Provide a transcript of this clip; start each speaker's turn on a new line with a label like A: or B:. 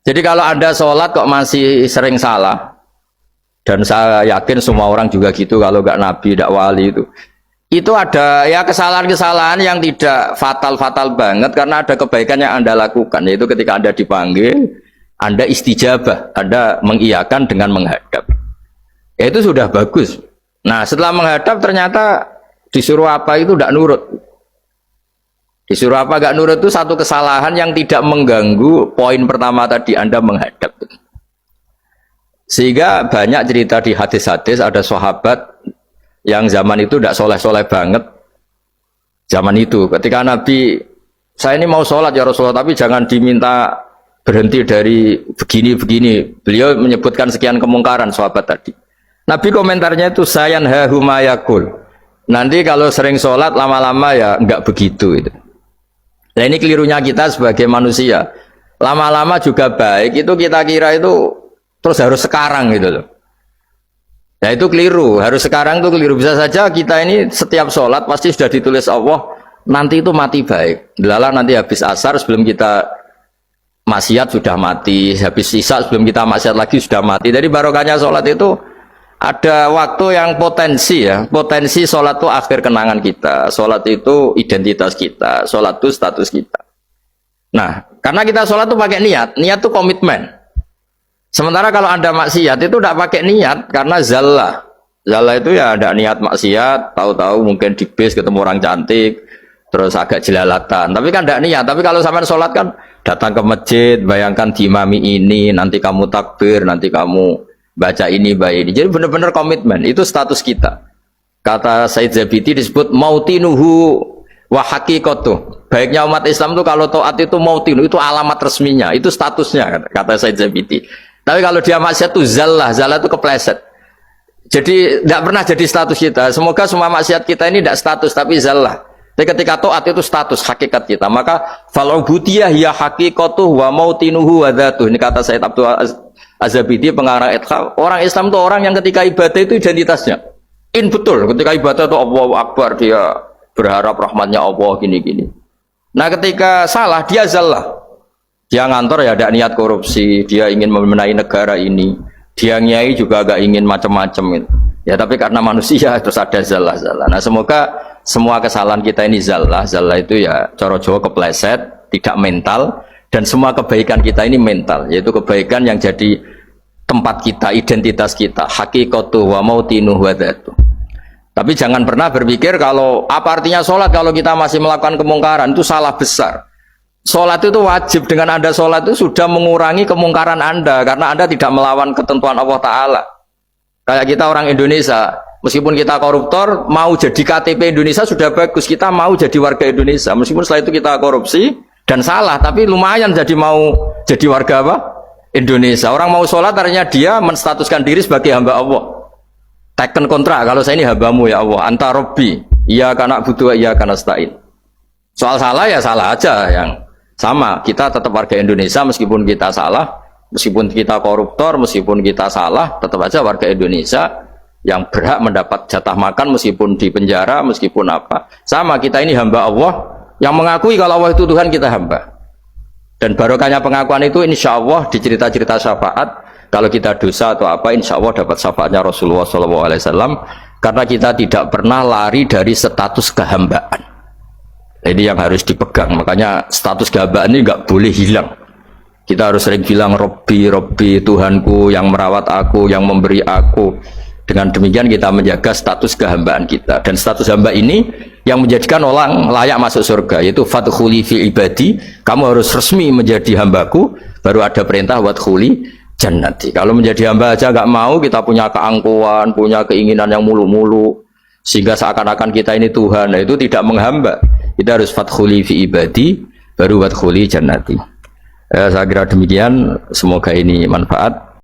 A: Jadi kalau Anda sholat kok masih sering salah, dan saya yakin semua orang juga gitu kalau nggak nabi, nggak wali itu ada ya kesalahan-kesalahan yang tidak fatal-fatal banget karena ada kebaikan yang Anda lakukan, yaitu ketika Anda dipanggil, Anda istijabah, Anda mengiyakan dengan menghadap. Ya itu sudah bagus. Nah setelah menghadap ternyata disuruh apa itu tidak nurut. Disuruh apa gak nurut itu satu kesalahan yang tidak mengganggu poin pertama tadi, Anda menghadap. Sehingga banyak cerita di hadis-hadis ada sahabat yang zaman itu tidak soleh-soleh banget. Zaman itu ketika Nabi, saya ini mau sholat ya Rasulullah, tapi jangan diminta berhenti dari begini-begini. Beliau menyebutkan sekian kemungkaran sahabat tadi. Nabi komentarnya itu sayan hahumayakul. Nanti kalau sering sholat lama-lama ya enggak begitu itu. Nah ini kelirunya kita sebagai manusia. Lama-lama juga baik itu kita kira itu terus harus sekarang gitu loh. Nah itu keliru, harus sekarang itu keliru. Bisa saja kita ini setiap sholat pasti sudah ditulis Allah nanti itu mati baik. Lala nanti habis asar sebelum kita maksiat sudah mati, habis isya sebelum kita maksiat lagi sudah mati. Jadi barokahnya sholat itu ada waktu yang potensi ya, potensi sholat itu akhir kenangan kita, sholat itu identitas kita, sholat itu status kita. Nah, karena kita sholat itu pakai niat, niat itu komitmen. Sementara kalau Anda maksiat itu tidak pakai niat, karena zallah. Zallah itu ya ada niat maksiat, tahu-tahu mungkin di bis ketemu orang cantik, terus agak jelalatan. Tapi kan tidak niat, tapi kalau sampai sholat kan datang ke masjid, bayangkan diimami ini, nanti kamu takbir, nanti kamu baca ini, baca ini. Jadi benar-benar komitmen, itu status kita. Kata Said Zabidi disebut mautinuhu wa haqiqatuh. Baiknya umat Islam itu kalau taat itu mautinu, itu alamat resminya, itu statusnya, kata Said Zabidi. Tapi kalau dia maksiat itu zallah, zallah itu kepleset. Jadi tidak pernah jadi status kita. Semoga semua maksiat kita ini tidak status, tapi zallah. Tapi ketika taat itu status, hakikat kita. Maka fal'ubudiyah ya haqiqatuh wa mautinuhu wa dhatuh. Ini kata Said Abdul Az-Zabidi pengarang Ithaf. Orang Islam itu orang yang ketika ibadah itu identitasnya. Betul, ketika ibadah itu Allahu Akbar, dia berharap rahmatnya Allah gini-gini. Nah ketika salah dia zallah. Dia ngantor ya ada niat korupsi, dia ingin memenai negara ini. Dia nyai juga agak ingin macam-macam gitu. Ya tapi karena manusia terus ada zallah-zallah. Nah semoga semua kesalahan kita ini zallah. Zallah itu ya cara Jawa kepleset, tidak mental. Dan semua kebaikan kita ini mental, yaitu kebaikan yang jadi tempat kita, identitas kita, haqiqatuh wa mautinuh wa dhatuh. Tapi jangan pernah berpikir kalau apa artinya sholat kalau kita masih melakukan kemungkaran, itu salah besar. Sholat itu wajib, dengan Anda sholat itu sudah mengurangi kemungkaran Anda, karena Anda tidak melawan ketentuan Allah Ta'ala. Kayak kita orang Indonesia, meskipun kita koruptor, mau jadi KTP Indonesia sudah bagus, kita mau jadi warga Indonesia, meskipun setelah itu kita korupsi, dan salah, tapi lumayan jadi mau jadi warga apa? Indonesia. Orang mau sholat artinya dia menstatuskan diri sebagai hamba Allah. Teken kontrak, kalau saya ini hambamu ya Allah, anta robbi, iya kana butuh, iya kana stain. Soal salah ya salah aja, yang sama. Kita tetap warga Indonesia meskipun kita salah, meskipun kita koruptor, meskipun kita salah, tetap aja warga Indonesia yang berhak mendapat jatah makan meskipun di penjara, meskipun apa. Sama, kita ini hamba Allah, yang mengakui kalau Allah itu Tuhan, kita hamba. Dan barokahnya pengakuan itu insya Allah di cerita-cerita syafaat, kalau kita dosa atau apa insya Allah dapat syafaatnya Rasulullah SAW, karena kita tidak pernah lari dari status kehambaan. Ini yang harus dipegang, makanya status kehambaan ini nggak boleh hilang. Kita harus sering bilang Robbi, Robbi, Tuhanku yang merawat aku, yang memberi aku. Dengan demikian kita menjaga status kehambaan kita, dan status hamba ini yang menjadikan orang layak masuk surga, yaitu fadkhuli fi ibadi, kamu harus resmi menjadi hambaku, baru ada perintah wadkhuli jannati. Kalau menjadi hamba aja nggak mau, kita punya keangkuhan, punya keinginan yang mulu-mulu, sehingga seakan-akan kita ini Tuhan, nah itu tidak menghamba. Kita harus fadkhuli fi ibadi, baru wadkhuli jannati. Saya kira demikian, semoga ini manfaat.